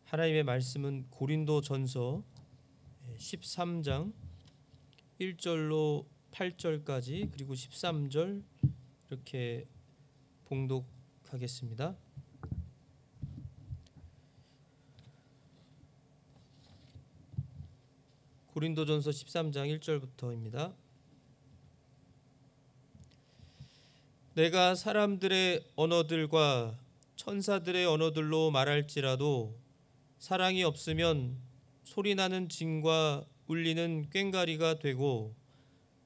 하나님의 말씀은 고린도전서 13장 1절로 8절까지 그리고 13절 이렇게 봉독하겠습니다. 고린도전서 13장 1절부터입니다. 내가 사람들의 언어들과 천사들의 언어들로 말할지라도 사랑이 없으면 소리나는 징과 울리는 꽹과리가 되고,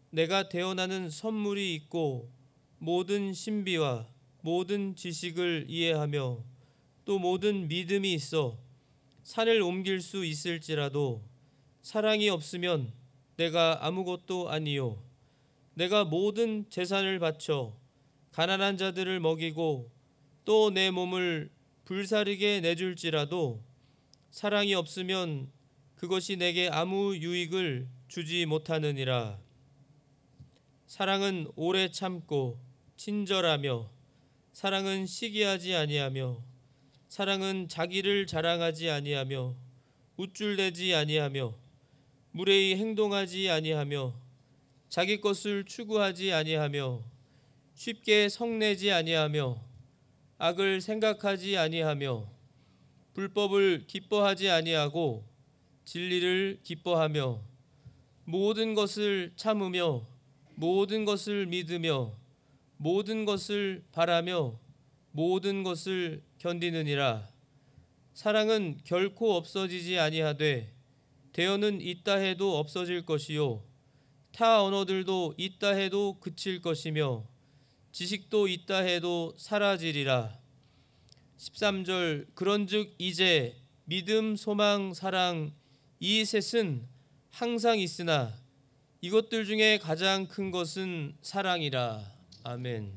내가 대언하는 선물이 있고 모든 신비와 모든 지식을 이해하며 또 모든 믿음이 있어 산을 옮길 수 있을지라도 사랑이 없으면 내가 아무것도 아니요. 내가 모든 재산을 바쳐 가난한 자들을 먹이고 또 내 몸을 불사르게 내줄지라도 사랑이 없으면 그것이 내게 아무 유익을 주지 못하느니라. 사랑은 오래 참고 친절하며, 사랑은 시기하지 아니하며, 사랑은 자기를 자랑하지 아니하며, 우쭐대지 아니하며, 무례히 행동하지 아니하며, 자기 것을 추구하지 아니하며, 쉽게 성내지 아니하며, 악을 생각하지 아니하며, 불법을 기뻐하지 아니하고 진리를 기뻐하며, 모든 것을 참으며 모든 것을 믿으며 모든 것을 바라며 모든 것을 견디느니라. 사랑은 결코 없어지지 아니하되 대언은 있다 해도 없어질 것이요 타 언어들도 있다 해도 그칠 것이며 지식도 있다 해도 사라지리라. 13절 그런즉 이제 믿음, 소망, 사랑 이 셋은 항상 있으나 이것들 중에 가장 큰 것은 사랑이라. 아멘.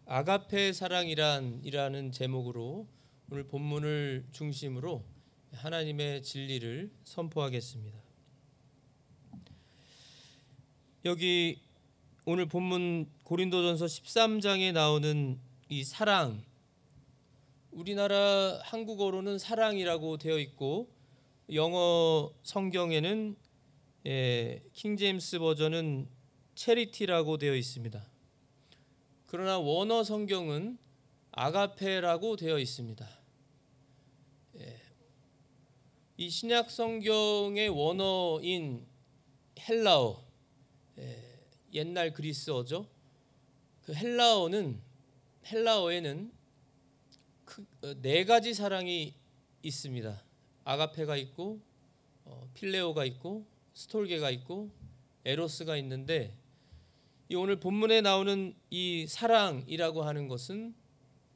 아가페 사랑이라는 제목으로 오늘 본문을 중심으로 하나님의 진리를 선포하겠습니다. 여기 오늘 본문 고린도전서 13장에 나오는 이 사랑, 우리나라 한국어로는 사랑이라고 되어 있고 영어 성경에는 킹제임스 버전은 체리티라고 되어 있습니다. 그러나 원어 성경은 아가페라고 되어 있습니다. 이 신약 성경의 원어인 헬라어, 옛날 그리스어죠. 그 헬라어에는 네 가지 사랑이 있습니다. 아가페가 있고 필레오가 있고 스톨게가 있고 에로스가 있는데, 이 오늘 본문에 나오는 이 사랑이라고 하는 것은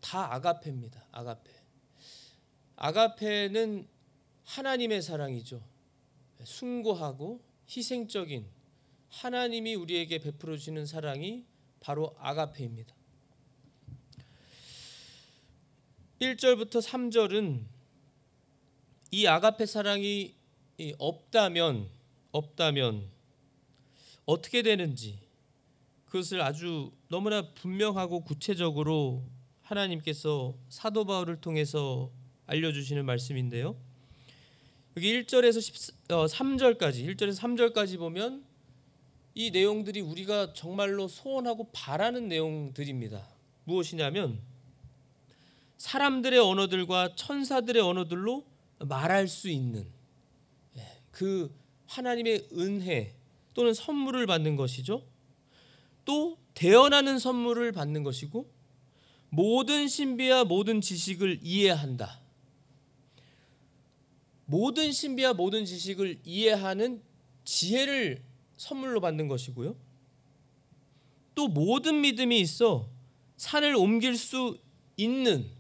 다 아가페입니다. 아가페는 하나님의 사랑이죠. 숭고하고 희생적인 하나님이 우리에게 베풀어 주시는 사랑이 바로 아가페입니다. 1절부터 3절은 이 아가페 사랑이 없다면 어떻게 되는지, 그것을 아주 너무나 분명하고 구체적으로 하나님께서 사도 바울을 통해서 알려주시는 말씀인데요. 여기 1절에서 3절까지 보면 이 내용들이 우리가 정말로 소원하고 바라는 내용들입니다. 무엇이냐면 사람들의 언어들과 천사들의 언어들로 말할 수 있는 그 하나님의 은혜 또는 선물을 받는 것이죠. 또 대언하는 선물을 받는 것이고, 모든 신비와 모든 지식을 이해한다. 모든 신비와 모든 지식을 이해하는 지혜를 선물로 받는 것이고요. 또 모든 믿음이 있어 산을 옮길 수 있는,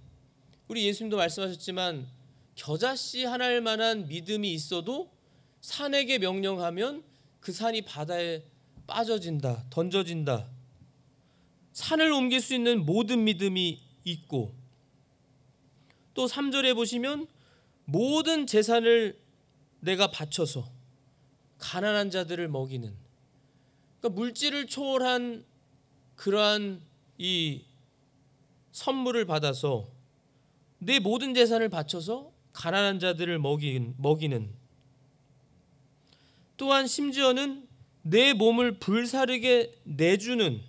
우리 예수님도 말씀하셨지만 겨자씨 하나일 만한 믿음이 있어도 산에게 명령하면 그 산이 바다에 빠져진다, 던져진다. 산을 옮길 수 있는 모든 믿음이 있고, 또 3절에 보시면 모든 재산을 내가 바쳐서 가난한 자들을 먹이는, 그러니까 물질을 초월한 그러한 이 선물을 받아서 내 모든 재산을 바쳐서 가난한 자들을 먹이는, 또한 심지어는 내 몸을 불사르게 내주는,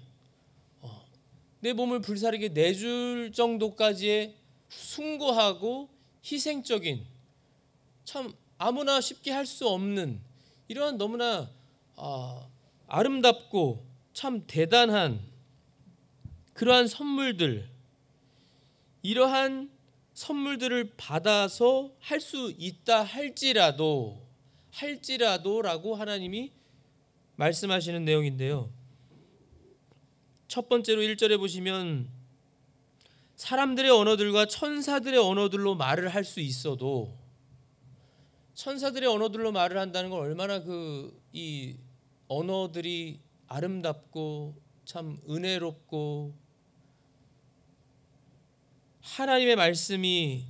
내 몸을 불사르게 내줄 정도까지의 숭고하고 희생적인, 참 아무나 쉽게 할 수 없는 이러한 너무나 아름답고 참 대단한 그러한 선물들, 이러한 선물들을 받아서 할 수 있다 할지라도라고 하나님이 말씀하시는 내용인데요. 첫 번째로 1절에 보시면 사람들의 언어들과 천사들의 언어들로 말을 할 수 있어도, 천사들의 언어들로 말을 한다는 건 얼마나 이 언어들이 아름답고 참 은혜롭고 하나님의 말씀이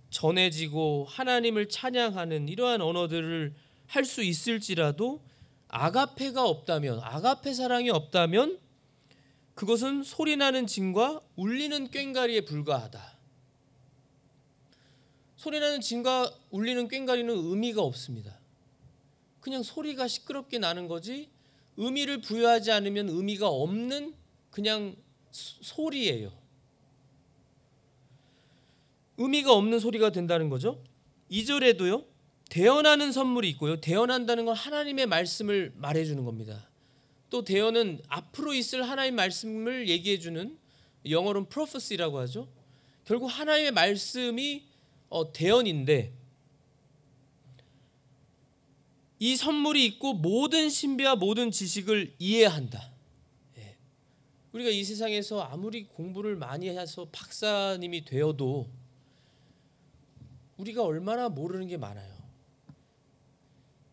전해지고 하나님을 찬양하는 이러한 언어들을 할 수 있을지라도 아가페가 없다면, 아가페 사랑이 없다면 그것은 소리나는 징과 울리는 꽹과리에 불과하다. 소리나는 징과 울리는 꽹과리는 의미가 없습니다. 그냥 소리가 시끄럽게 나는 거지 의미를 부여하지 않으면 의미가 없는 그냥 소리예요. 의미가 없는 소리가 된다는 거죠. 2절에도요. 대언하는 선물이 있고요. 대언한다는 건 하나님의 말씀을 말해주는 겁니다. 또 대언은 앞으로 있을 하나님의 말씀을 얘기해주는, 영어로는 prophecy라고 하죠. 결국 하나님의 말씀이 대언인데, 이 선물이 있고 모든 신비와 모든 지식을 이해한다. 우리가 이 세상에서 아무리 공부를 많이 해서 박사님이 되어도 우리가 얼마나 모르는 게 많아요.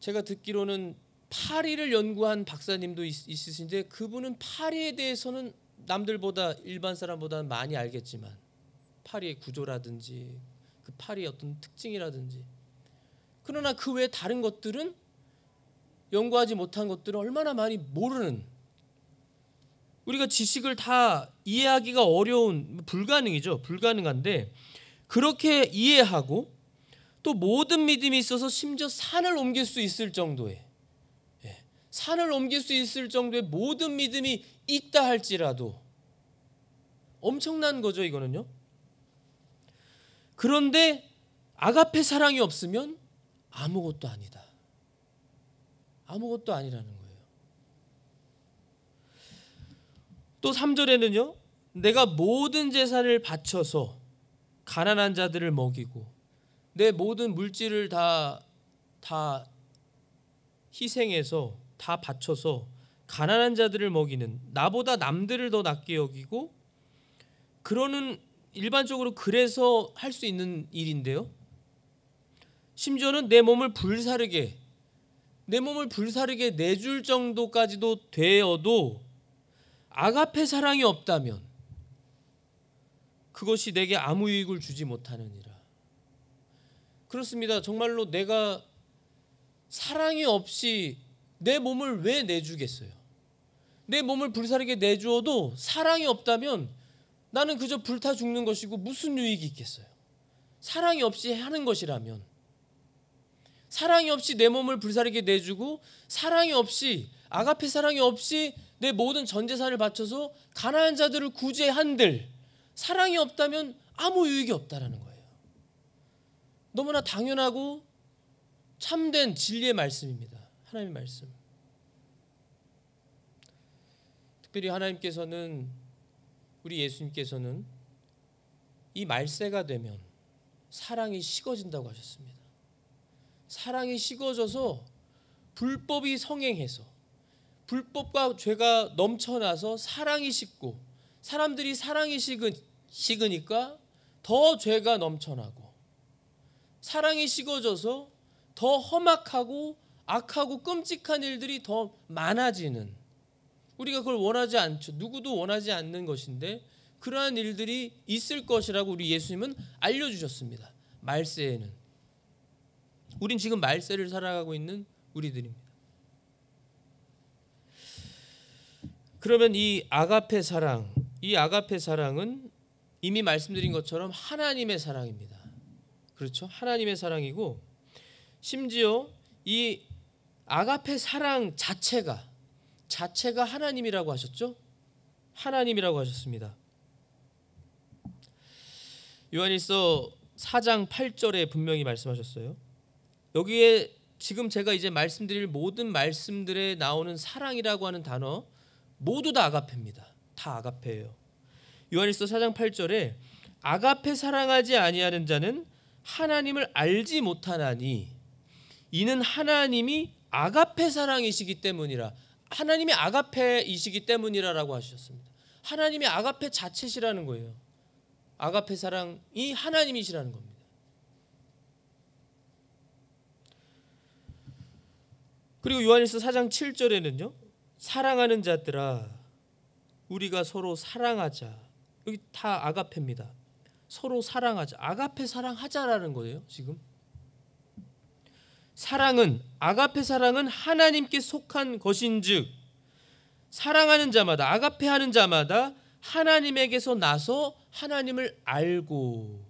제가 듣기로는 파리를 연구한 박사님도 있으신데 그분은 파리에 대해서는 남들보다, 일반 사람보다 많이 알겠지만 파리의 구조라든지 그 파리의 어떤 특징이라든지, 그러나 그 외에 다른 것들은, 연구하지 못한 것들은 얼마나 많이 모르는, 우리가 지식을 다 이해하기가 어려운, 불가능이죠. 불가능한데 그렇게 이해하고 또 모든 믿음이 있어서 심지어 산을 옮길 수 있을 정도의, 산을 옮길 수 있을 정도의 모든 믿음이 있다 할지라도 엄청난 거죠, 이거는요. 그런데 아가페 사랑이 없으면 아무것도 아니다. 아무것도 아니라는 거예요. 또 3절에는요. 내가 모든 재산을 바쳐서 가난한 자들을 먹이고 내 모든 물질을 다 희생해서 다 바쳐서 가난한 자들을 먹이는, 나보다 남들을 더 낫게 여기고 그러는, 일반적으로 그래서 할 수 있는 일인데요. 심지어는 내 몸을 불사르게 내줄 정도까지도 되어도 아가페 사랑이 없다면 그것이 내게 아무 유익을 주지 못하느니라. 그렇습니다. 정말로 내가 사랑이 없이 내 몸을 왜 내주겠어요? 내 몸을 불사르게 내주어도 사랑이 없다면 나는 그저 불타 죽는 것이고 무슨 유익이 있겠어요? 사랑이 없이 하는 것이라면, 사랑이 없이 내 몸을 불사르게 내주고 사랑이 없이, 아가페 사랑이 없이 내 모든 전 재산을 바쳐서 가난한 자들을 구제한들 사랑이 없다면 아무 유익이 없다라는 거예요. 너무나 당연하고 참된 진리의 말씀입니다. 하나님의 말씀. 특별히 하나님께서는, 우리 예수님께서는 이 말세가 되면 사랑이 식어진다고 하셨습니다. 사랑이 식어져서 불법이 성행해서, 불법과 죄가 넘쳐나서 사랑이 식고, 사람들이 사랑이 식으니까 더 죄가 넘쳐나고, 사랑이 식어져서 더 험악하고 악하고 끔찍한 일들이 더 많아지는, 우리가 그걸 원하지 않죠. 누구도 원하지 않는 것인데 그러한 일들이 있을 것이라고 우리 예수님은 알려주셨습니다. 말세에는. 우린 지금 말세를 살아가고 있는 우리들입니다. 그러면 이 아가페 사랑은 이미 말씀드린 것처럼 하나님의 사랑입니다. 그렇죠? 하나님의 사랑이고, 심지어 이 아가페 사랑 자체가 하나님이라고 하셨죠? 하나님이라고 하셨습니다. 요한일서 4장 8절에 분명히 말씀하셨어요. 여기에 지금 제가 이제 말씀드릴 모든 말씀들에 나오는 사랑이라고 하는 단어 모두 다 아가페입니다. 다 아가페예요. 요한일서 4장 8절에 아가페 사랑하지 아니하는 자는 하나님을 알지 못하나니 이는 하나님이 아가페 사랑이시기 때문이라. 하나님이 아가페이시기 때문이라라고 하셨습니다. 하나님이 아가페 자체시라는 거예요. 아가페 사랑이 하나님이시라는 겁니다. 그리고 요한일서 4장 7절에는요. 사랑하는 자들아 우리가 서로 사랑하자. 여기 다 아가페입니다. 서로 사랑하자. 아가페 사랑하자라는 거예요. 지금 사랑은 아가페 사랑은 하나님께 속한 것인즉 사랑하는 자마다 아가페하는 자마다 하나님에게서 나서 하나님을 알고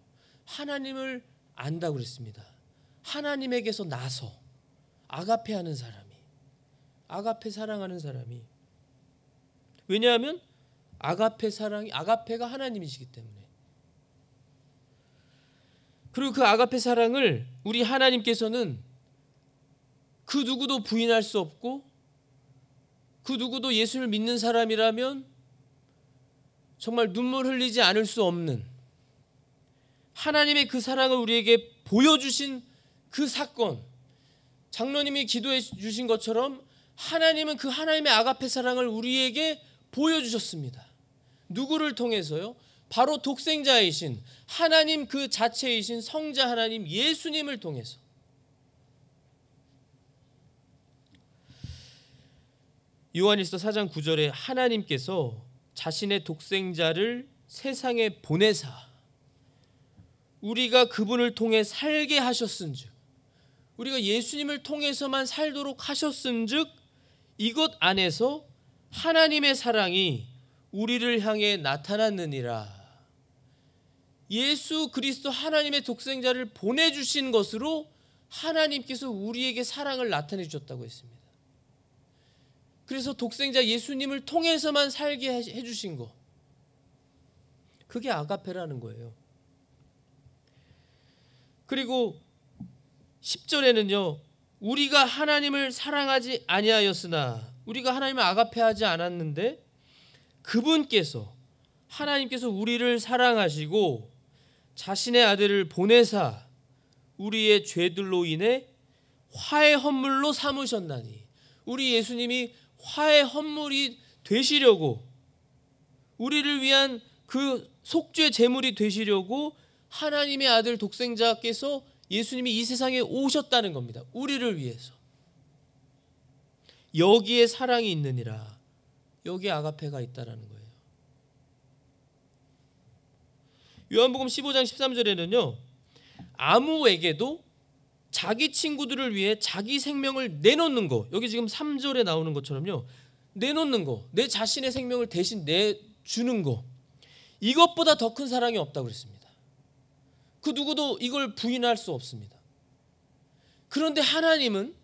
하나님을 안다고 그랬습니다. 하나님에게서 나서 아가페하는 사람이 아가페 사랑하는 사람이 왜냐하면 아가페가 하나님이시기 때문에. 그리고 그 아가페 사랑을 우리 하나님께서는 그 누구도 부인할 수 없고 그 누구도 예수를 믿는 사람이라면 정말 눈물 흘리지 않을 수 없는 하나님의 그 사랑을 우리에게 보여주신 그 사건, 장로님이 기도해 주신 것처럼 하나님은 그 하나님의 아가페 사랑을 우리에게 보여주셨습니다. 누구를 통해서요? 바로 독생자이신 하나님 그 자체이신 성자 하나님 예수님을 통해서. 요한일서 4장 9절에 하나님께서 자신의 독생자를 세상에 보내사 우리가 그분을 통해 살게 하셨은즉 우리가 예수님을 통해서만 살도록 하셨은즉 이것 안에서 하나님의 사랑이 우리를 향해 나타났느니라. 예수 그리스도 하나님의 독생자를 보내주신 것으로 하나님께서 우리에게 사랑을 나타내 주셨다고 했습니다. 그래서 독생자 예수님을 통해서만 살게 해주신 것, 그게 아가페라는 거예요. 그리고 10절에는요. 우리가 하나님을 사랑하지 아니하였으나 우리가 하나님을 아가페하지 않았는데 그분께서 하나님께서 우리를 사랑하시고 자신의 아들을 보내사 우리의 죄들로 인해 화의 헌물로 삼으셨나니 우리 예수님이 화의 헌물이 되시려고 우리를 위한 그 속죄 제물이 되시려고 하나님의 아들 독생자께서 예수님이 이 세상에 오셨다는 겁니다. 우리를 위해서. 여기에 사랑이 있느니라. 여기에 아가페가 있다라는 거예요. 요한복음 15장 13절에는요. 아무에게도 자기 친구들을 위해 자기 생명을 내놓는 거. 여기 지금 3절에 나오는 것처럼요. 내놓는 거. 내 자신의 생명을 대신 내주는 거. 이것보다 더 큰 사랑이 없다고 그랬습니다. 그 누구도 이걸 부인할 수 없습니다. 그런데 하나님은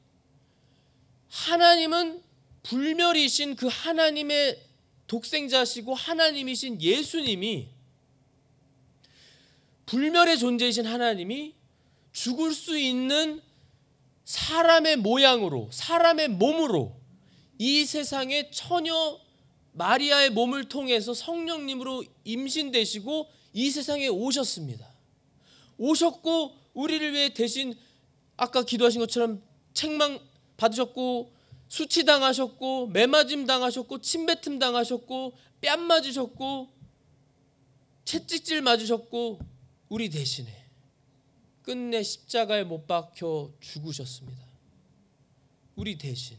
불멸이신 그 하나님의 독생자시고 하나님이신 예수님이 불멸의 존재이신 하나님이 죽을 수 있는 사람의 모양으로 사람의 몸으로 이 세상에 처녀 마리아의 몸을 통해서 성령님으로 임신되시고 이 세상에 오셨습니다. 오셨고 우리를 위해 대신 아까 기도하신 것처럼 책망 받으셨고 수치당하셨고 매맞음 당하셨고 침뱉음 당하셨고 뺨 맞으셨고 채찍질 맞으셨고 우리 대신에 끝내 십자가에 못 박혀 죽으셨습니다. 우리 대신.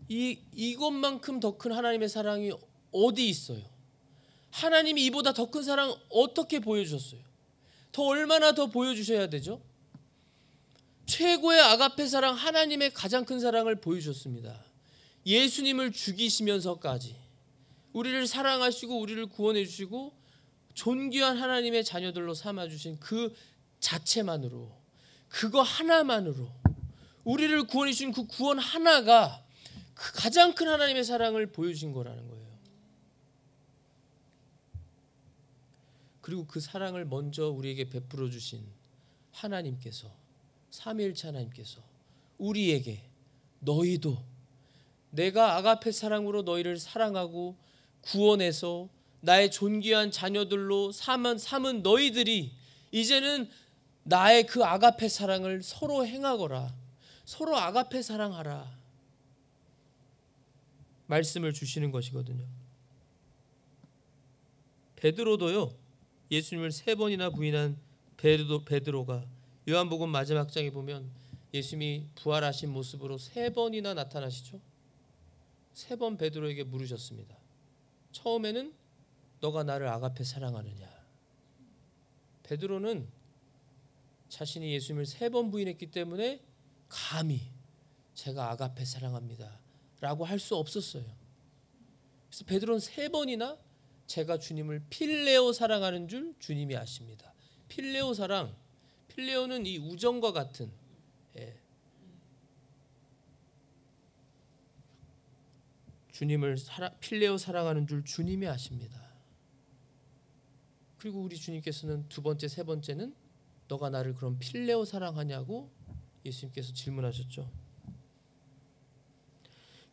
이것만큼 더 큰 하나님의 사랑이 어디 있어요? 하나님이 이보다 더 큰 사랑 어떻게 보여주셨어요? 더 얼마나 더 보여주셔야 되죠? 최고의 아가페 사랑, 하나님의 가장 큰 사랑을 보여주셨습니다. 예수님을 죽이시면서까지 우리를 사랑하시고 우리를 구원해 주시고 존귀한 하나님의 자녀들로 삼아 주신 그 자체만으로, 그거 하나만으로, 우리를 구원해 주신 그 구원 하나가 그 가장 큰 하나님의 사랑을 보여주신 거라는 거예요. 그리고 그 사랑을 먼저 우리에게 베풀어 주신 하나님께서, 삼위일체 하나님께서 우리에게 너희도, 내가 아가페 사랑으로 너희를 사랑하고 구원해서 나의 존귀한 자녀들로 삼은 너희들이 이제는 나의 그 아가페 사랑을 서로 행하거라, 서로 아가페 사랑하라 말씀을 주시는 것이거든요. 베드로도요, 예수님을 3번이나 부인한 베드로가 요한복음 마지막 장에 보면 예수님이 부활하신 모습으로 3번이나 나타나시죠. 3번 베드로에게 물으셨습니다. 처음에는 너가 나를 아가페 사랑하느냐. 베드로는 자신이 예수님을 3번 부인했기 때문에 감히 제가 아가페 사랑합니다 라고 할 수 없었어요. 그래서 베드로는 3번이나 제가 주님을 필레오 사랑하는 줄 주님이 아십니다. 필레오 사랑, 필레오는 이 우정과 같은, 주님을 필레오 사랑하는 줄 주님이 아십니다. 그리고 우리 주님께서는 2번째, 3번째는 너가 나를 그럼 필레오 사랑하냐고 예수님께서 질문하셨죠.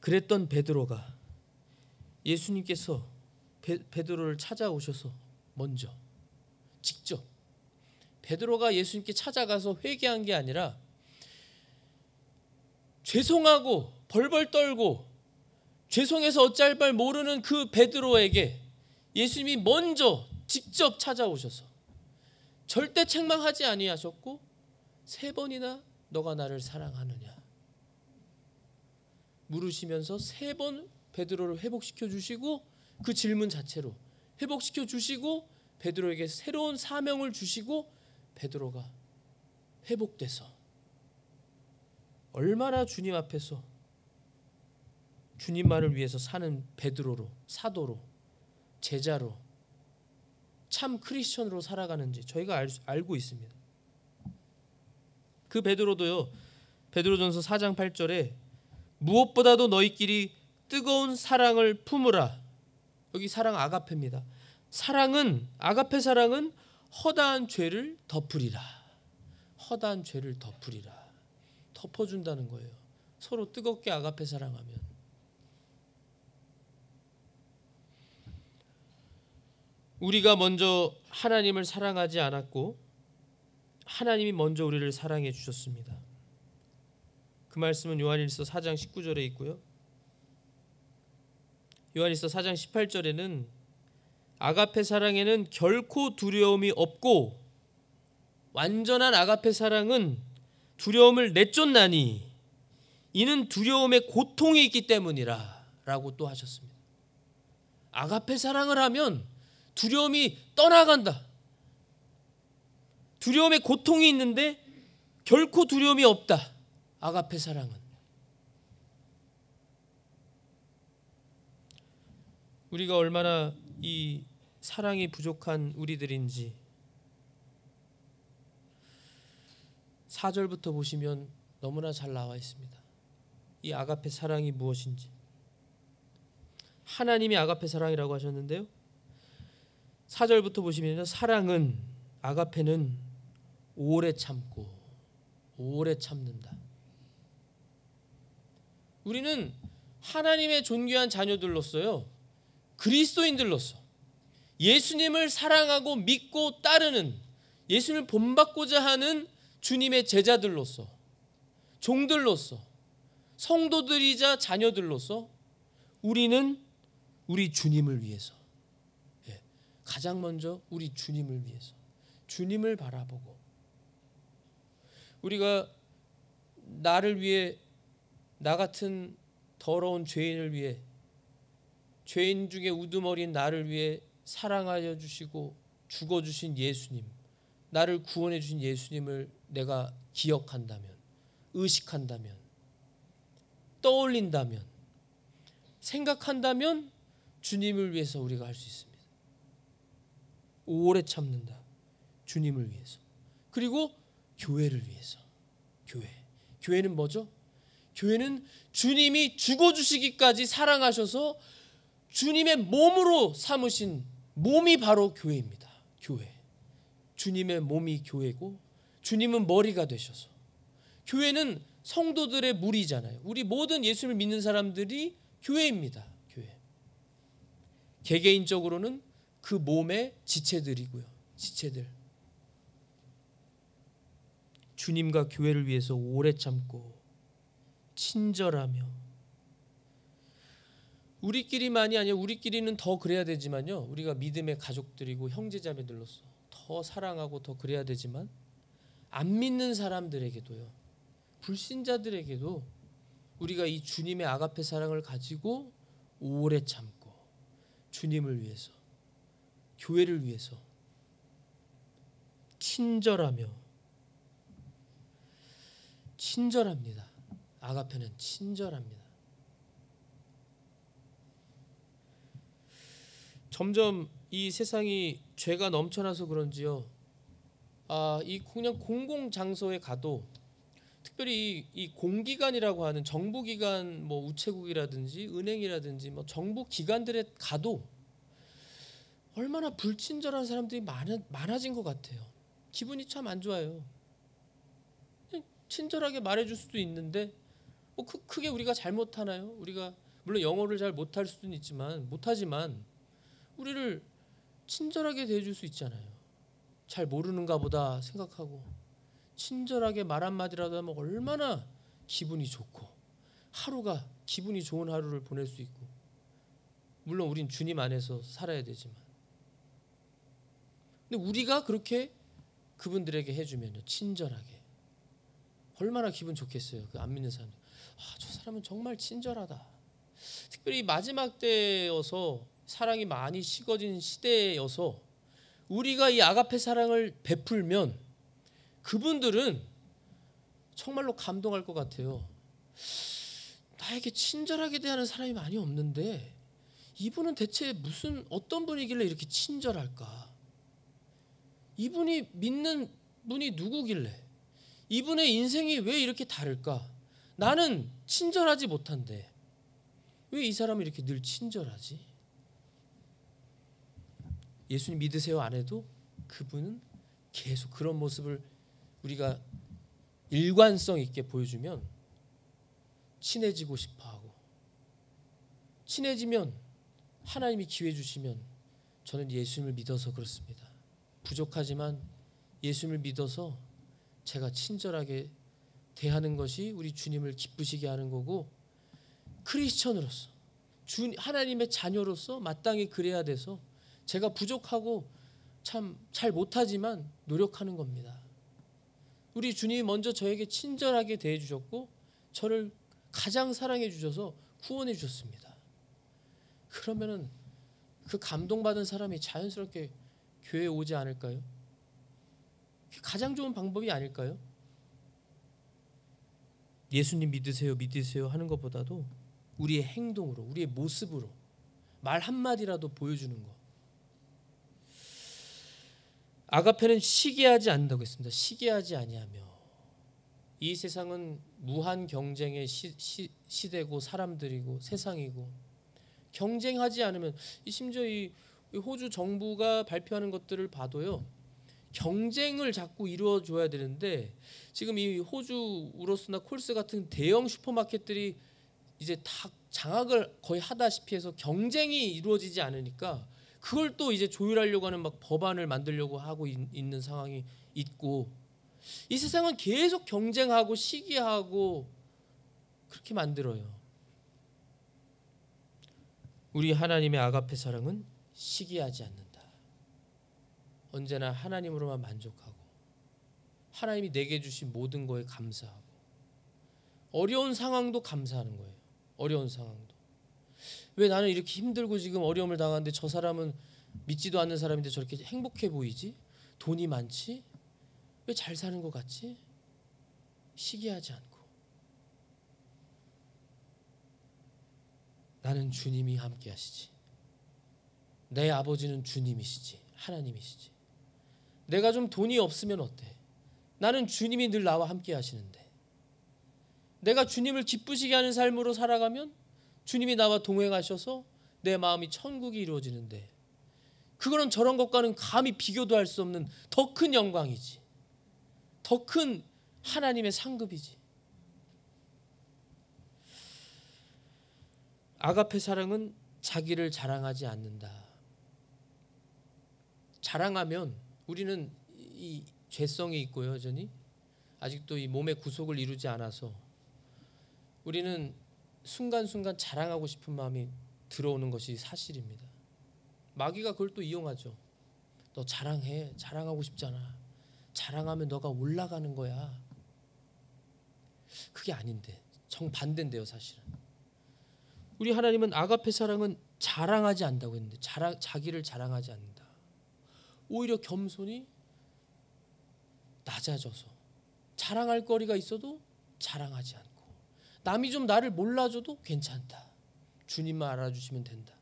그랬던 베드로가 예수님께서 베드로를 찾아오셔서 먼저 직접 베드로가 예수님께 찾아가서 회개한 게 아니라 죄송하고 벌벌 떨고 죄송해서 어찌할 바를 모르는 그 베드로에게 예수님이 먼저 직접 찾아오셔서 절대 책망하지 아니하셨고 3번이나 너가 나를 사랑하느냐 물으시면서 3번 베드로를 회복시켜 주시고 그 질문 자체로 회복시켜 주시고 베드로에게 새로운 사명을 주시고 베드로가 회복돼서 얼마나 주님 앞에서 주님만을 위해서 사는 베드로로, 사도로, 제자로, 참 크리스천으로 살아가는지 저희가 알고 있습니다. 그 베드로도요, 베드로전서 4장 8절에 무엇보다도 너희끼리 뜨거운 사랑을 품으라. 여기 사랑 아가페입니다. 사랑은, 아가페 사랑은 허다한 죄를 덮으리라. 허다한 죄를 덮으리라. 덮어준다는 거예요. 서로 뜨겁게 아가페 사랑하면. 우리가 먼저 하나님을 사랑하지 않았고 하나님이 먼저 우리를 사랑해 주셨습니다. 그 말씀은 요한일서 4장 19절에 있고요. 요한일서 4장 18절에는 아가페 사랑에는 결코 두려움이 없고 완전한 아가페 사랑은 두려움을 내쫓나니 이는 두려움의 고통이 있기 때문이라 라고 또 하셨습니다. 아가페 사랑을 하면 두려움이 떠나간다. 두려움의 고통이 있는데 결코 두려움이 없다. 아가페 사랑은. 우리가 얼마나 이 사랑이 부족한 우리들인지 4절부터 보시면 너무나 잘 나와 있습니다. 이 아가페 사랑이 무엇인지. 하나님이 아가페 사랑이라고 하셨는데요. 4절부터 보시면 사랑은, 아가페는 오래 참고 오래 참는다. 우리는 하나님의 존귀한 자녀들로서요, 그리스도인들로서 예수님을 사랑하고 믿고 따르는, 예수님을 본받고자 하는 주님의 제자들로서, 종들로서, 성도들이자 자녀들로서 우리는 우리 주님을 위해서, 가장 먼저 우리 주님을 위해서, 주님을 바라보고, 우리가 나를 위해, 나 같은 더러운 죄인을 위해, 죄인 중에 우두머리인 나를 위해 사랑하여 주시고 죽어주신 예수님, 나를 구원해 주신 예수님을 내가 기억한다면, 의식한다면, 떠올린다면, 생각한다면 주님을 위해서 우리가 할 수 있습니다. 오래 참는다. 주님을 위해서. 그리고 교회를 위해서. 교회는 뭐죠? 교회는 주님이 죽어주시기까지 사랑하셔서 주님의 몸으로 삼으신 몸이 바로 교회입니다. 교회. 주님의 몸이 교회고 주님은 머리가 되셔서 교회는 성도들의 무리잖아요. 우리 모든 예수님을 믿는 사람들이 교회입니다. 교회. 개개인적으로는 그 몸의 지체들이고요. 지체들. 주님과 교회를 위해서 오래 참고 친절하며 우리끼리만이 아니라 우리끼리는 더 그래야 되지만요. 우리가 믿음의 가족들이고 형제자매들로서 더 사랑하고 더 그래야 되지만 안 믿는 사람들에게도요. 불신자들에게도 우리가 이 주님의 아가페 사랑을 가지고 오래 참고 주님을 위해서 교회를 위해서 친절합니다. 아가페는 친절합니다. 점점 이 세상이 죄가 넘쳐나서 그런지요. 이 그냥 공공 장소에 가도 특별히 이 공기관이라고 하는 정부기관 뭐 우체국이라든지 은행이라든지 뭐 정부 기관들에 가도 얼마나 불친절한 사람들이 많아진 것 같아요. 기분이 참 안 좋아요. 친절하게 말해줄 수도 있는데 뭐 크게 우리가 잘못하나요? 우리가 물론 영어를 잘 못할 수는 있지만 못하지만 우리를 친절하게 대해줄 수 있잖아요. 잘 모르는가 보다 생각하고 친절하게 말 한마디라도 하면 얼마나 기분이 좋고 하루가 기분이 좋은 하루를 보낼 수 있고 물론 우린 주님 안에서 살아야 되지만 근데 우리가 그렇게 그분들에게 해주면요. 친절하게 얼마나 기분 좋겠어요. 그 안 믿는 사람들. 저 사람은 정말 친절하다. 특별히 마지막 때여서 사랑이 많이 식어진 시대여서 우리가 이 아가페 사랑을 베풀면 그분들은 정말로 감동할 것 같아요. 나에게 친절하게 대하는 사람이 많이 없는데 이분은 대체 어떤 분이길래 이렇게 친절할까? 이분이 믿는 분이 누구길래? 이분의 인생이 왜 이렇게 다를까? 나는 친절하지 못한데 왜 이 사람은 이렇게 늘 친절하지? 예수님 믿으세요 안 해도 그분은 계속 그런 모습을 우리가 일관성 있게 보여주면 친해지고 싶어하고 친해지면 하나님이 기회 주시면 저는 예수님을 믿어서 그렇습니다. 부족하지만 예수님을 믿어서 제가 친절하게 대하는 것이 우리 주님을 기쁘시게 하는 거고 크리스천으로서 하나님의 자녀로서 마땅히 그래야 돼서 제가 부족하고 참 잘 못하지만 노력하는 겁니다. 우리 주님이 먼저 저에게 친절하게 대해 주셨고 저를 가장 사랑해 주셔서 구원해 주셨습니다. 그러면은 그 감동받은 사람이 자연스럽게 교회에 오지 않을까요? 그게 가장 좋은 방법이 아닐까요? 예수님 믿으세요 하는 것보다도 우리의 행동으로 우리의 모습으로 말 한마디라도 보여주는 거. 아가페는 시기하지 않는다고 했습니다. 시기하지 아니하며 이 세상은 무한 경쟁의 시대고 사람들이고 세상이고 경쟁하지 않으면 심지어 이 호주 정부가 발표하는 것들을 봐도요. 경쟁을 자꾸 이루어줘야 되는데 지금 이 호주 우로스나 콜스 같은 대형 슈퍼마켓들이 이제 다 장악을 거의 하다시피 해서 경쟁이 이루어지지 않으니까 그걸 또 이제 조율하려고 하는 막 법안을 만들려고 하고 있는 상황이 있고 이 세상은 계속 경쟁하고 시기하고 그렇게 만들어요. 우리 하나님의 아가페 사랑은 시기하지 않는다. 언제나 하나님으로만 만족하고 하나님이 내게 주신 모든 거에 감사하고 어려운 상황도 감사하는 거예요. 어려운 상황도. 왜 나는 이렇게 힘들고 지금 어려움을 당하는데 저 사람은 믿지도 않는 사람인데 저렇게 행복해 보이지? 돈이 많지? 왜 잘 사는 것 같지? 시기하지 않고 나는 주님이 함께 하시지. 내 아버지는 주님이시지, 하나님이시지. 내가 좀 돈이 없으면 어때? 나는 주님이 늘 나와 함께 하시는데. 내가 주님을 기쁘시게 하는 삶으로 살아가면 주님이 나와 동행하셔서 내 마음이 천국이 이루어지는데, 그거는 저런 것과는 감히 비교도 할 수 없는 더 큰 영광이지, 더 큰 하나님의 상급이지. 아가페 사랑은 자기를 자랑하지 않는다. 자랑하면 우리는 이 죄성이 있고요, 여전히 아직도 이 몸의 구속을 이루지 않아서 우리는 순간순간 자랑하고 싶은 마음이 들어오는 것이 사실입니다. 마귀가 그걸 또 이용하죠. 너 자랑해, 자랑하고 싶잖아. 자랑하면 너가 올라가는 거야. 그게 아닌데, 정반대인데요, 사실은. 우리 하나님은 아가페 사랑은 자랑하지 않는다고 했는데, 자기를 자랑하지 않는다. 오히려 겸손히 낮아져서 자랑할 거리가 있어도 자랑하지 않고, 남이 좀 나를 몰라줘도 괜찮다. 주님만 알아주시면 된다.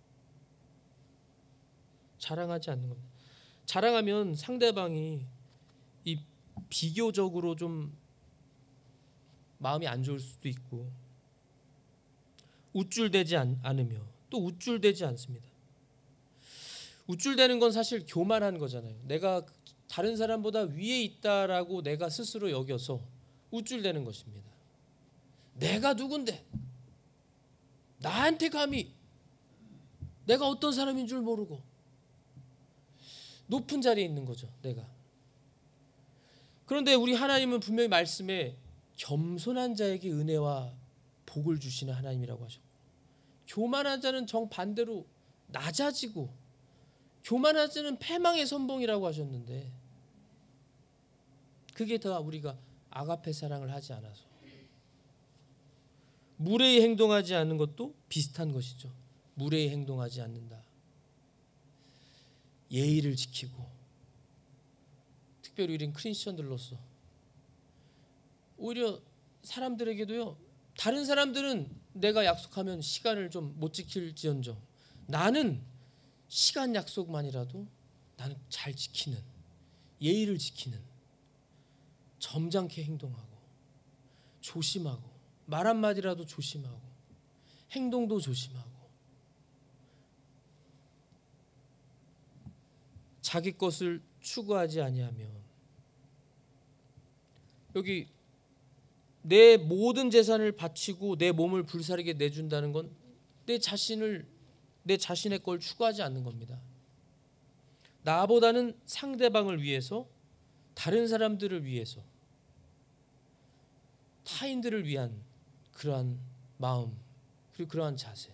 자랑하지 않는 겁니다. 자랑하면 상대방이 이 비교적으로 좀 마음이 안 좋을 수도 있고, 우쭐대지 않으며 또 우쭐대지 않습니다. 우쭐대는 건 사실 교만한 거잖아요. 내가 다른 사람보다 위에 있다라고 내가 스스로 여겨서 우쭐대는 것입니다. 내가 누군데? 나한테 감히, 내가 어떤 사람인 줄 모르고 높은 자리에 있는 거죠, 내가. 그런데 우리 하나님은 분명히 말씀에 겸손한 자에게 은혜와 복을 주시는 하나님이라고 하셨고, 교만한 자는 정반대로 낮아지고, 교만한 자는 패망의 선봉이라고 하셨는데, 그게 다 우리가 아가페 사랑을 하지 않아서. 무례히 행동하지 않는 것도 비슷한 것이죠. 무례히 행동하지 않는다. 예의를 지키고, 특별히 우리는 크리스천들로서 오히려 사람들에게도요, 다른 사람들은 내가 약속하면 시간을 좀 못 지킬지언정 나는 시간 약속만이라도 나는 잘 지키는, 예의를 지키는, 점잖게 행동하고 조심하고, 말 한마디라도 조심하고 행동도 조심하고, 자기 것을 추구하지 아니하면, 여기 내 모든 재산을 바치고 내 몸을 불사르게 내준다는 건 내 자신의 걸 추구하지 않는 겁니다. 나보다는 상대방을 위해서, 다른 사람들을 위해서, 타인들을 위한 그러한 마음, 그리고 그러한 자세.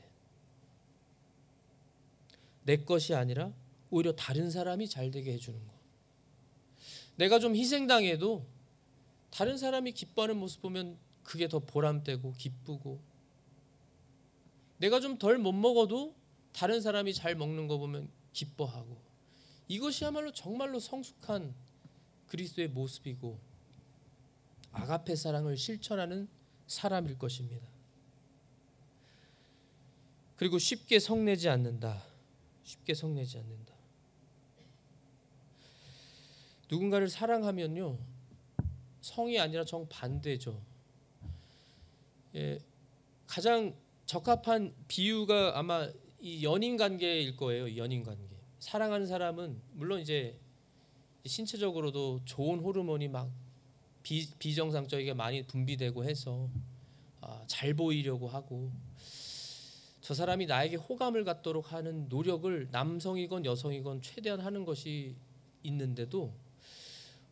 내 것이 아니라 오히려 다른 사람이 잘 되게 해주는 것. 내가 좀 희생당해도 다른 사람이 기뻐하는 모습 보면 그게 더 보람되고 기쁘고, 내가 좀 덜 못 먹어도 다른 사람이 잘 먹는 거 보면 기뻐하고, 이것이야말로 정말로 성숙한 그리스도의 모습이고 아가페 사랑을 실천하는 사람일 것입니다. 그리고 쉽게 성내지 않는다. 쉽게 성내지 않는다. 누군가를 사랑하면요, 성이 아니라 정반대죠. 가장 적합한 비유가 아마 이 연인 관계일 거예요. 연인 관계. 사랑하는 사람은 물론 이제 신체적으로도 좋은 호르몬이 막 비정상적이게 많이 분비되고 해서 잘 보이려고 하고, 저 사람이 나에게 호감을 갖도록 하는 노력을 남성이건 여성이건 최대한 하는 것이 있는데도,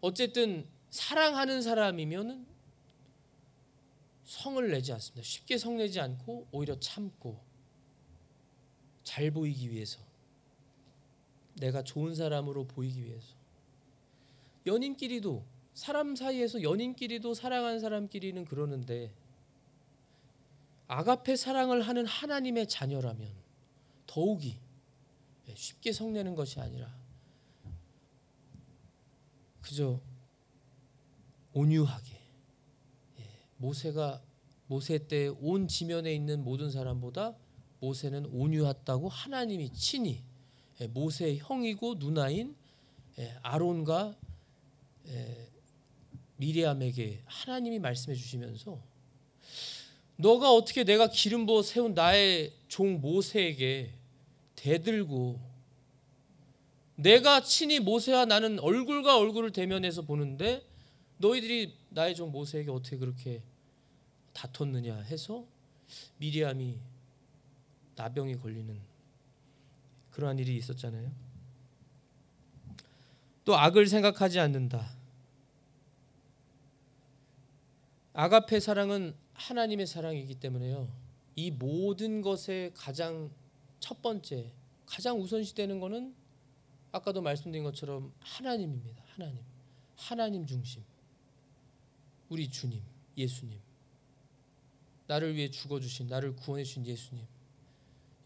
어쨌든 사랑하는 사람이면은 성을 내지 않습니다. 쉽게 성내지 않고 오히려 참고, 잘 보이기 위해서, 내가 좋은 사람으로 보이기 위해서. 연인끼리도, 사람 사이에서 연인끼리도 사랑하는 사람끼리는 그러는데, 아가페 사랑을 하는 하나님의 자녀라면 더욱이 쉽게 성내는 것이 아니라 그저 온유하게, 모세 때 온 지면에 있는 모든 사람보다 모세는 온유했다고 하나님이 친히 모세의 형이고 누나인 아론과 미리암에게 하나님이 말씀해 주시면서 너가 어떻게 내가 기름 부어 세운 나의 종 모세에게 대들고 내가 친히 모세와 나는 얼굴과 얼굴을 대면해서 보는데 너희들이 나의 종 모세에게 어떻게 그렇게 다퉜느냐 해서 미리암이 나병이 걸리는 그러한 일이 있었잖아요. 또 악을 생각하지 않는다. 아가페 사랑은 하나님의 사랑이기 때문에요. 이 모든 것의 가장 첫 번째, 가장 우선시되는 것은 아까도 말씀드린 것처럼 하나님입니다. 하나님 중심. 우리 주님, 예수님. 나를 위해 죽어주신, 나를 구원해 주신 예수님.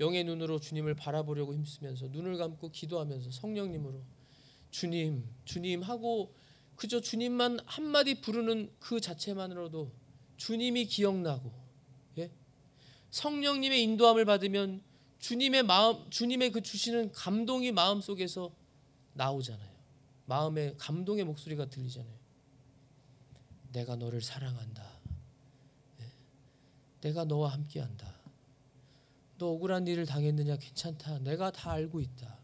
영의 눈으로 주님을 바라보려고 힘쓰면서 눈을 감고 기도하면서 성령님으로 주님, 주님 하고 그저 주님만 한마디 부르는 그 자체만으로도 주님이 기억나고 성령님의 인도함을 받으면 주님의 마음, 주님의 그 주시는 감동이 마음속에서 나오잖아요. 마음에 감동의 목소리가 들리잖아요. 내가 너를 사랑한다. 내가 너와 함께한다. 너 억울한 일을 당했느냐? 괜찮다. 내가 다 알고 있다.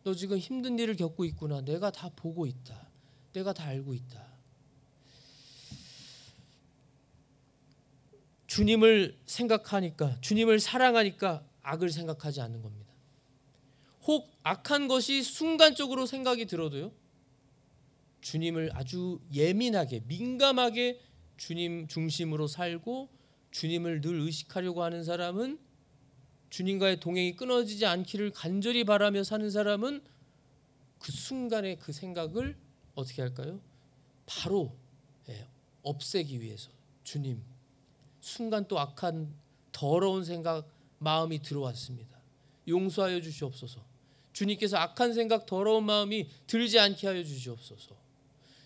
너 지금 힘든 일을 겪고 있구나. 내가 다 보고 있다. 내가 다 알고 있다. 주님을 생각하니까, 주님을 사랑하니까 악을 생각하지 않는 겁니다. 혹 악한 것이 순간적으로 생각이 들어도요, 주님을 아주 예민하게, 민감하게 주님 중심으로 살고 주님을 늘 의식하려고 하는 사람은, 주님과의 동행이 끊어지지 않기를 간절히 바라며 사는 사람은 그 순간의 그 생각을 어떻게 할까요? 바로 없애기 위해서 주님, 순간 또 악한 더러운 생각 마음이 들어왔습니다. 용서하여 주시옵소서. 주님께서 악한 생각 더러운 마음이 들지 않게 하여 주시옵소서.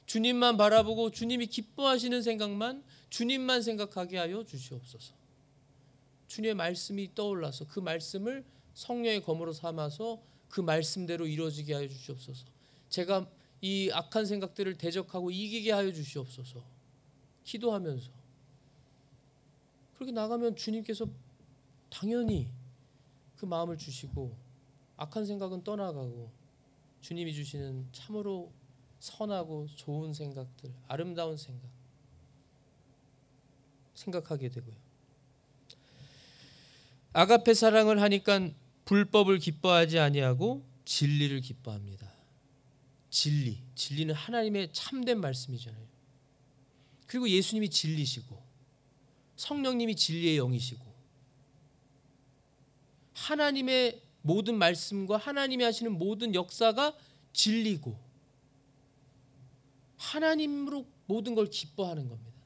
주님만 바라보고 주님이 기뻐하시는 생각만, 주님만 생각하게 하여 주시옵소서. 주님의 말씀이 떠올라서 그 말씀을 성령의 검으로 삼아서 그 말씀대로 이루어지게 하여 주시옵소서. 제가 이 악한 생각들을 대적하고 이기게 하여 주시옵소서. 기도하면서 그렇게 나가면 주님께서 당연히 그 마음을 주시고 악한 생각은 떠나가고 주님이 주시는 참으로 선하고 좋은 생각들, 아름다운 생각하게 되고요. 아가페 사랑을 하니까 불법을 기뻐하지 아니하고 진리를 기뻐합니다. 진리는 하나님의 참된 말씀이잖아요. 그리고 예수님이 진리시고 성령님이 진리의 영이시고 하나님의 모든 말씀과 하나님이 하시는 모든 역사가 진리고 하나님으로 모든 걸 기뻐하는 겁니다.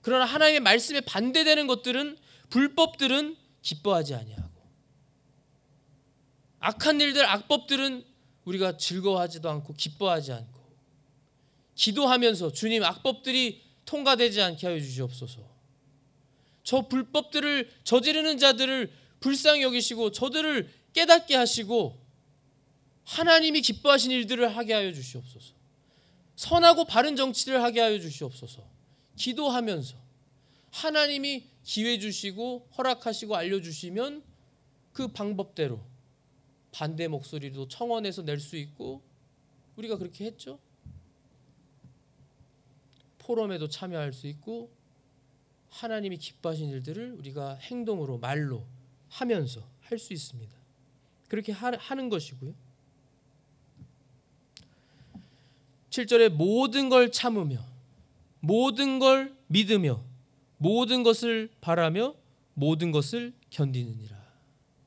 그러나 하나님의 말씀에 반대되는 것들은, 불법들은 기뻐하지 아니하고 악한 일들, 악법들은 우리가 즐거워하지도 않고 기뻐하지 않고 기도하면서 주님, 악법들이 통과되지 않게 하여 주시옵소서. 저 불법들을 저지르는 자들을 불쌍히 여기시고 저들을 깨닫게 하시고 하나님이 기뻐하신 일들을 하게 하여 주시옵소서. 선하고 바른 정치를 하게 하여 주시옵소서. 기도하면서 하나님이 기회 주시고 허락하시고 알려주시면 그 방법대로 반대 목소리도 청원해서 낼 수 있고, 우리가 그렇게 했죠. 포럼에도 참여할 수 있고 하나님이 기뻐하신 일들을 우리가 행동으로, 말로 하면서 할 수 있습니다. 그렇게 하는 것이고요. 7절에 모든 걸 참으며 모든 걸 믿으며 모든 것을 바라며 모든 것을 견디느니라.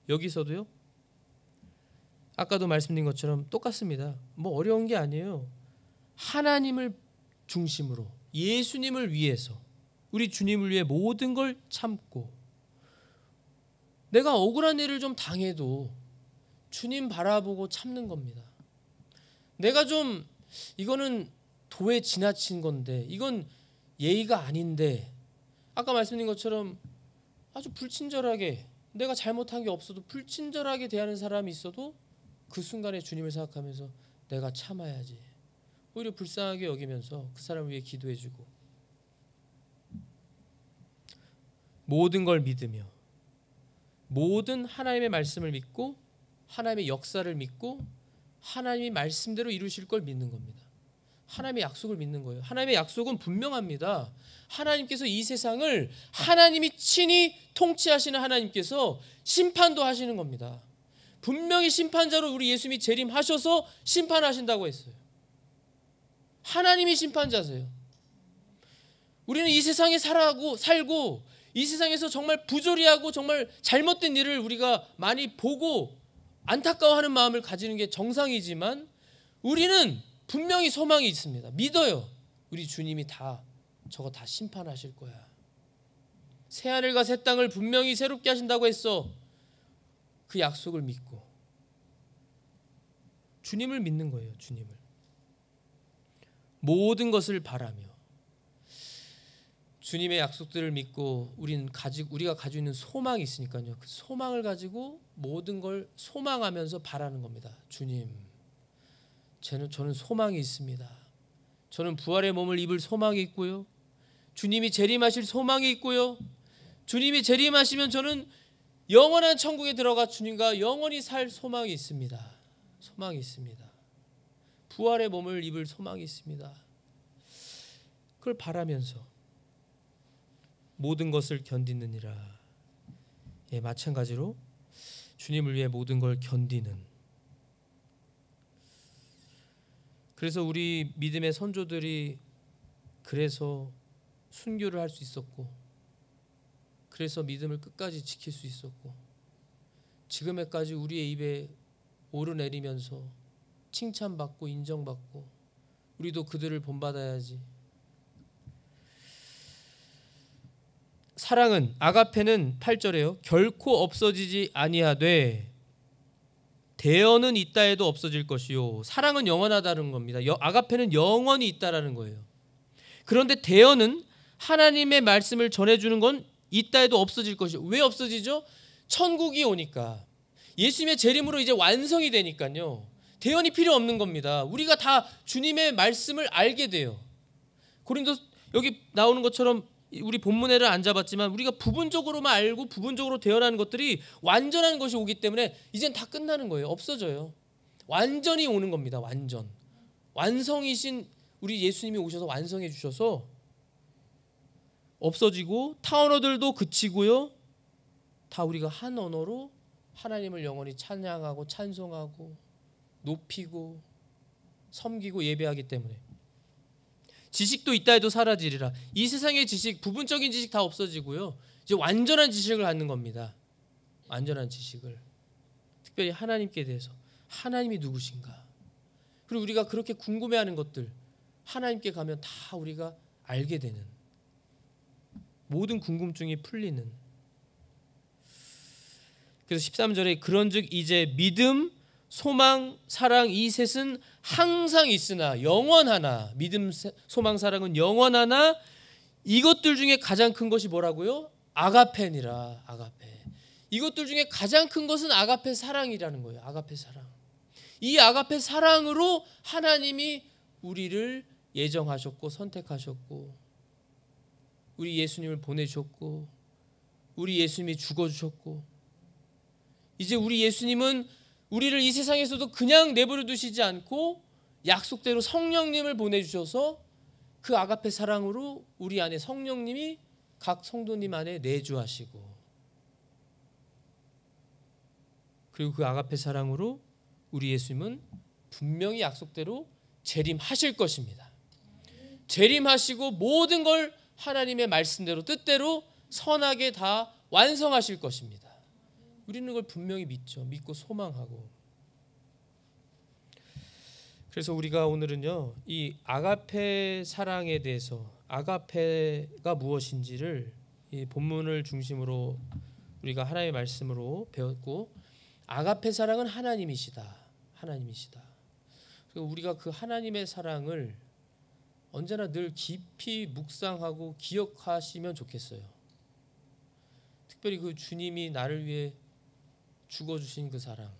여기서도요, 아까도 말씀드린 것처럼 똑같습니다. 뭐 어려운 게 아니에요. 하나님을 중심으로 예수님을 위해서, 우리 주님을 위해 모든 걸 참고, 내가 억울한 일을 좀 당해도 주님 바라보고 참는 겁니다. 내가 좀 이거는 도에 지나친 건데, 이건 예의가 아닌데, 아까 말씀드린 것처럼 아주 불친절하게, 내가 잘못한 게 없어도 불친절하게 대하는 사람이 있어도 그 순간에 주님을 생각하면서 내가 참아야지. 오히려 불쌍하게 여기면서 그 사람을 위해 기도해주고 모든 걸 믿으며 모든 하나님의 말씀을 믿고 하나님의 역사를 믿고 하나님이 말씀대로 이루실 걸 믿는 겁니다. 하나님의 약속을 믿는 거예요. 하나님의 약속은 분명합니다. 하나님께서 이 세상을 하나님이 친히 통치하시는 하나님께서 심판도 하시는 겁니다. 분명히 심판자로 우리 예수님이 재림하셔서 심판하신다고 했어요. 하나님이 심판자세요. 우리는 이 세상에 살고 이 세상에서 정말 부조리하고 정말 잘못된 일을 우리가 많이 보고 안타까워하는 마음을 가지는 게 정상이지만 우리는 분명히 소망이 있습니다. 믿어요. 우리 주님이 저거 다 심판하실 거야. 새하늘과 새 땅을 분명히 새롭게 하신다고 했어. 그 약속을 믿고 주님을 믿는 거예요. 주님을. 모든 것을 바라며 주님의 약속들을 믿고 우리가 가지고 있는 소망이 있으니까요. 그 소망을 가지고 모든 걸 소망하면서 바라는 겁니다. 주님, 저는 소망이 있습니다. 저는 부활의 몸을 입을 소망이 있고요. 주님이 재림하실 소망이 있고요. 주님이 재림하시면 저는 영원한 천국에 들어가 주님과 영원히 살 소망이 있습니다. 소망이 있습니다. 부활의 몸을 입을 소망이 있습니다. 그걸 바라면서 모든 것을 견디느니라. 예, 마찬가지로 주님을 위해 모든 걸 견디는. 그래서 우리 믿음의 선조들이 그래서 순교를 할 수 있었고, 그래서 믿음을 끝까지 지킬 수 있었고, 지금에까지 우리의 입에 오르내리면서 칭찬받고 인정받고 우리도 그들을 본받아야지. 사랑은 아가페는 8절에요. 결코 없어지지 아니하되 대언은 있다 해도 없어질 것이요. 사랑은 영원하다는 겁니다. 아가페는 영원히 있다라는 거예요. 그런데 대언은 하나님의 말씀을 전해주는 건 있다 해도 없어질 것이요. 왜 없어지죠? 천국이 오니까. 예수님의 재림으로 이제 완성이 되니까요. 대언이 필요 없는 겁니다. 우리가 다 주님의 말씀을 알게 돼요. 고린도 여기 나오는 것처럼 우리 본문에를 안 잡았지만 우리가 부분적으로만 알고 부분적으로 대언하는 것들이 완전한 것이 오기 때문에 이젠 다 끝나는 거예요. 없어져요. 완전히 오는 겁니다. 완성이신 우리 예수님이 오셔서 완성해 주셔서 없어지고 타 언어들도 그치고요. 다 우리가 한 언어로 하나님을 영원히 찬양하고 찬송하고 높이고 섬기고 예배하기 때문에 지식도 있다 해도 사라지리라. 이 세상의 지식, 부분적인 지식 다 없어지고요. 이제 완전한 지식을 갖는 겁니다. 완전한 지식을. 특별히 하나님께 대해서. 하나님이 누구신가. 그리고 우리가 그렇게 궁금해하는 것들 하나님께 가면 다 우리가 알게 되는, 모든 궁금증이 풀리는. 그래서 13절에 그런즉 이제 믿음, 소망, 사랑 이 셋은 항상 있으나 영원하나. 믿음, 소망, 사랑은 영원하나 이것들 중에 가장 큰 것이 뭐라고요? 아가페니라. 아가페. 이것들 중에 가장 큰 것은 아가페 사랑이라는 거예요. 아가페 사랑. 이 아가페 사랑으로 하나님이 우리를 예정하셨고 선택하셨고 우리 예수님을 보내주셨고 우리 예수님이 죽어주셨고 이제 우리 예수님은 우리를 이 세상에서도 그냥 내버려 두시지 않고 약속대로 성령님을 보내주셔서 그 아가페 사랑으로 우리 안에 성령님이 각 성도님 안에 내주하시고 그리고 그 아가페 사랑으로 우리 예수님은 분명히 약속대로 재림하실 것입니다. 재림하시고 모든 걸 하나님의 말씀대로 뜻대로 선하게 다 완성하실 것입니다. 우리는 그걸 분명히 믿죠. 믿고 소망하고. 그래서 우리가 오늘은요, 이 아가페 사랑에 대해서 아가페가 무엇인지를 이 본문을 중심으로 우리가 하나님의 말씀으로 배웠고, 아가페 사랑은 하나님이시다. 하나님이시다. 그리고 우리가 그 하나님의 사랑을 언제나 늘 깊이 묵상하고 기억하시면 좋겠어요. 특별히 그 주님이 나를 위해 죽어주신 그 사랑.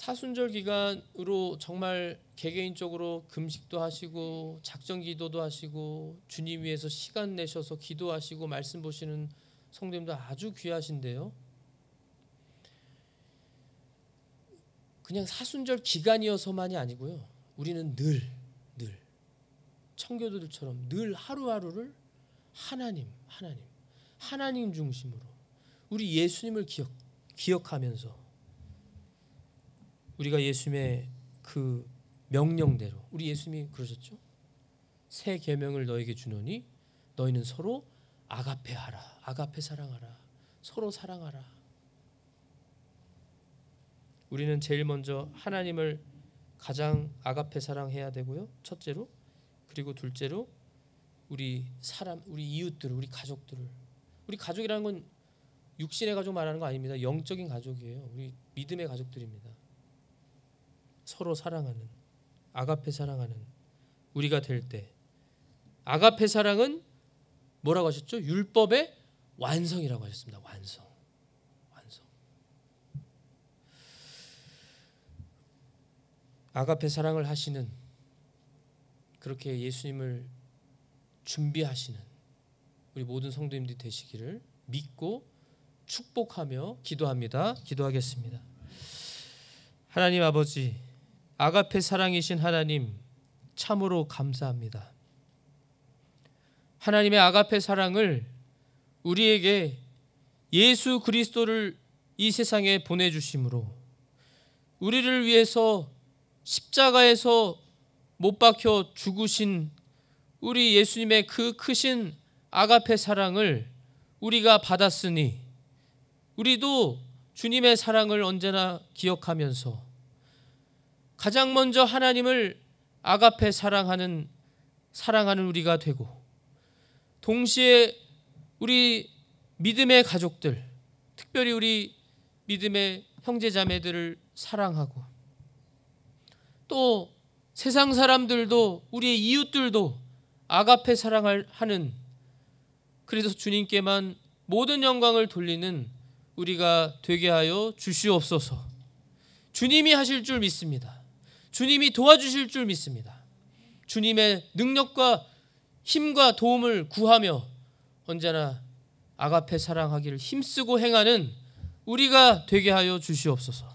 사순절 기간으로 정말 개개인적으로 금식도 하시고 작정 기도도 하시고 주님 위해서 시간 내셔서 기도하시고 말씀 보시는 성도님들 아주 귀하신데요. 그냥 사순절 기간이어서만이 아니고요. 우리는 늘 청교도들처럼 늘 하루하루를 하나님 중심으로 우리 예수님을 기억하면서 우리가 예수님의 그 명령대로 우리 예수님이 그러셨죠. 새 계명을 너에게 주노니 너희는 서로 아가페하라. 아가페 사랑하라. 서로 사랑하라. 우리는 제일 먼저 하나님을 가장 아가페 사랑해야 되고요. 첫째로. 그리고 둘째로 우리 이웃들을, 우리 가족들을. 우리 가족이라는 건 육신의 가족 말하는 거 아닙니다. 영적인 가족이에요. 우리 믿음의 가족들입니다. 서로 사랑하는, 아가페 사랑하는 우리가 될 때, 아가페 사랑은 뭐라고 하셨죠? 율법의 완성이라고 하셨습니다. 완성. 아가페 사랑을 하시는, 그렇게 예수님을 준비하시는 우리 모든 성도님들이 되시기를 믿고 축복하며 기도합니다. 기도하겠습니다. 하나님 아버지, 아가페 사랑이신 하나님 참으로 감사합니다. 하나님의 아가페 사랑을 우리에게 예수 그리스도를 이 세상에 보내주심으로 우리를 위해서 십자가에서 못 박혀 죽으신 우리 예수님의 그 크신 아가페 사랑을 우리가 받았으니 우리도 주님의 사랑을 언제나 기억하면서 가장 먼저 하나님을 아가페 사랑하는 우리가 되고 동시에 우리 믿음의 가족들, 특별히 우리 믿음의 형제자매들을 사랑하고 또 세상 사람들도 우리의 이웃들도 아가페 사랑을 하는, 그래서 주님께만 모든 영광을 돌리는 우리가 되게 하여 주시옵소서. 주님이 하실 줄 믿습니다. 주님이 도와주실 줄 믿습니다. 주님의 능력과 힘과 도움을 구하며 언제나 아가페 사랑하기를 힘쓰고 행하는 우리가 되게 하여 주시옵소서.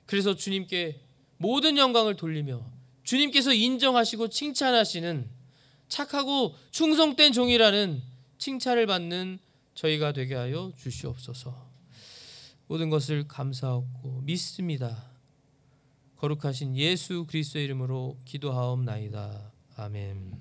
그래서 주님께 모든 영광을 돌리며 주님께서 인정하시고 칭찬하시는 착하고 충성된 종이라는 칭찬을 받는 저희가 되게 하여 주시옵소서. 모든 것을 감사하고 믿습니다. 거룩하신 예수 그리스도의 이름으로 기도하옵나이다. 아멘.